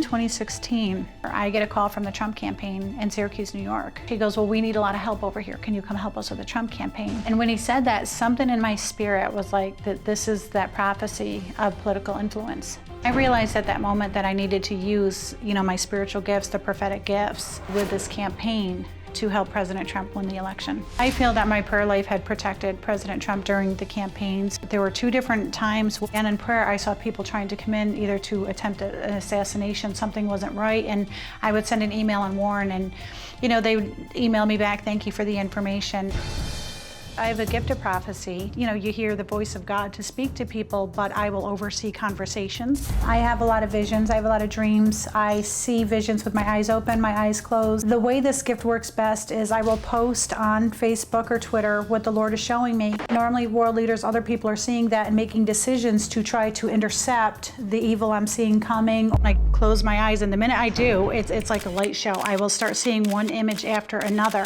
2016, I get a call from the Trump campaign in Syracuse, New York. He goes, well, we need a lot of help over here. Can you come help us with the Trump campaign? And when he said that, something in my spirit was like, that this is that prophecy of political influence. I realized at that moment that I needed to use, my spiritual gifts, the prophetic gifts, with this campaign to help President Trump win the election. I feel that my prayer life had protected President Trump during the campaigns. There were 2 different times, and in prayer I saw people trying to come in either to attempt an assassination, something wasn't right, and I would send an email and warn, and they would email me back, thank you for the information. I have a gift of prophecy. You hear the voice of God to speak to people, but I will oversee conversations. I have a lot of visions, I have a lot of dreams. I see visions with my eyes open, my eyes closed. The way this gift works best is I will post on Facebook or Twitter what the Lord is showing me. Normally world leaders, other people are seeing that and making decisions to try to intercept the evil I'm seeing coming. I close my eyes, and the minute I do, it's like a light show. I will start seeing one image after another.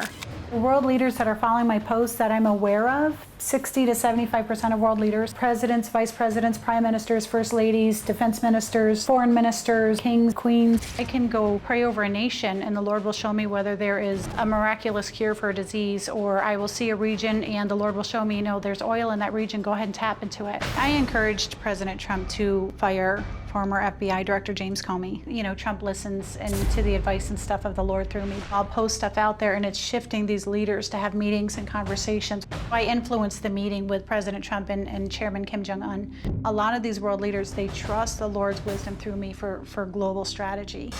The world leaders that are following my posts that I'm aware of, 60 to 75% of world leaders, presidents, vice presidents, prime ministers, first ladies, defense ministers, foreign ministers, kings, queens. I can go pray over a nation and the Lord will show me whether there is a miraculous cure for a disease, or I will see a region and the Lord will show me, there's oil in that region, go ahead and tap into it. I encouraged President Trump to fire former FBI Director James Comey. Trump listens and to the advice and stuff of the Lord through me. I'll post stuff out there and it's shifting these leaders to have meetings and conversations. I influenced the meeting with President Trump and Chairman Kim Jong-un. A lot of these world leaders, they trust the Lord's wisdom through me for global strategy.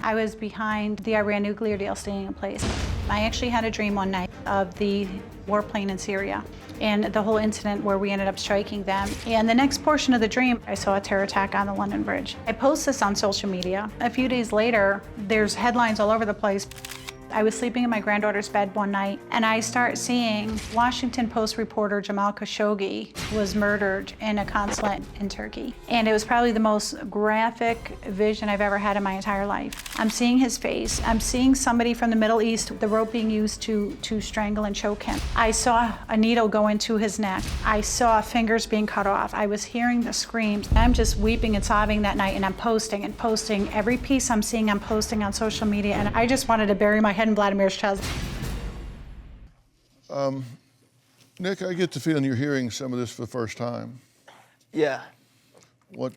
I was behind the Iran nuclear deal staying in place. I actually had a dream one night of the warplane in Syria and the whole incident where we ended up striking them. And the next portion of the dream, I saw a terror attack on the London Bridge. I post this on social media. A few days later, there's headlines all over the place. I was sleeping in my granddaughter's bed one night and I start seeing Washington Post reporter Jamal Khashoggi was murdered in a consulate in Turkey. And it was probably the most graphic vision I've ever had in my entire life. I'm seeing his face. I'm seeing somebody from the Middle East, the rope being used to strangle and choke him. I saw a needle go into his neck. I saw fingers being cut off. I was hearing the screams. I'm just weeping and sobbing that night, and I'm posting and posting. Every piece I'm seeing, I'm posting on social media, and I just wanted to bury my head in Vladimir's chest. Nick, I get the feeling you're hearing some of this for the first time. Yeah. What?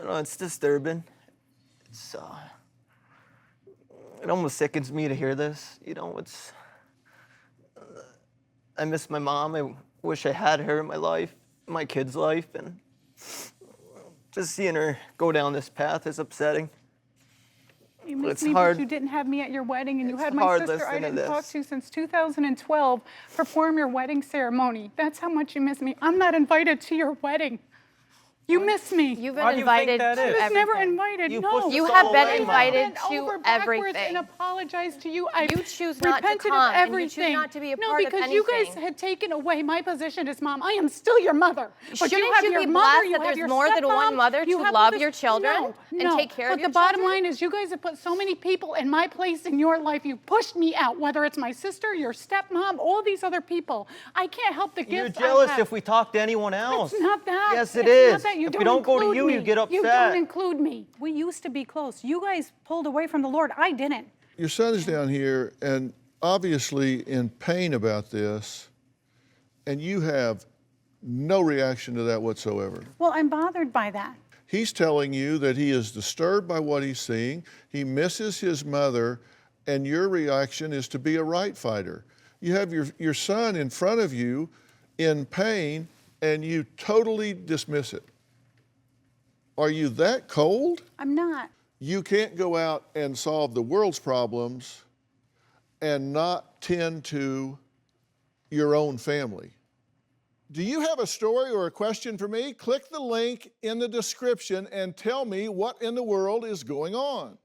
It's disturbing. It almost sickens me to hear this. I miss my mom. I wish I had her in my life, my kid's life, and just seeing her go down this path is upsetting. You miss me, but you didn't have me at your wedding, and you had my sister I didn't talk to since 2012 perform your wedding ceremony. That's how much you miss me. I'm not invited to your wedding. You miss me. You've been invited to everything. I was never invited, no. You have been invited to everything. And apologized to you. I You choose not to come, and you choose not to be a part of anything. No, because you guys had taken away my position as mom. I am still your mother. Shouldn't you be blessed that there's more than one mother to love your children and take care of your children? But the bottom line is you guys have put so many people in my place in your life. You pushed me out, whether it's my sister, your stepmom, all these other people. I can't help the gifts You're jealous if we talk to anyone else. It's not that. Yes, it is. If we don't go to you, you get upset. You don't include me. We used to be close. You guys pulled away from the Lord. I didn't. Your son is down here and obviously in pain about this, and you have no reaction to that whatsoever. Well, I'm bothered by that. He's telling you that he is disturbed by what he's seeing. He misses his mother, and your reaction is to be a right fighter. You have your son in front of you in pain, and you totally dismiss it. Are you that cold? I'm not. You can't go out and solve the world's problems and not tend to your own family. Do you have a story or a question for me? Click the link in the description and tell me what in the world is going on.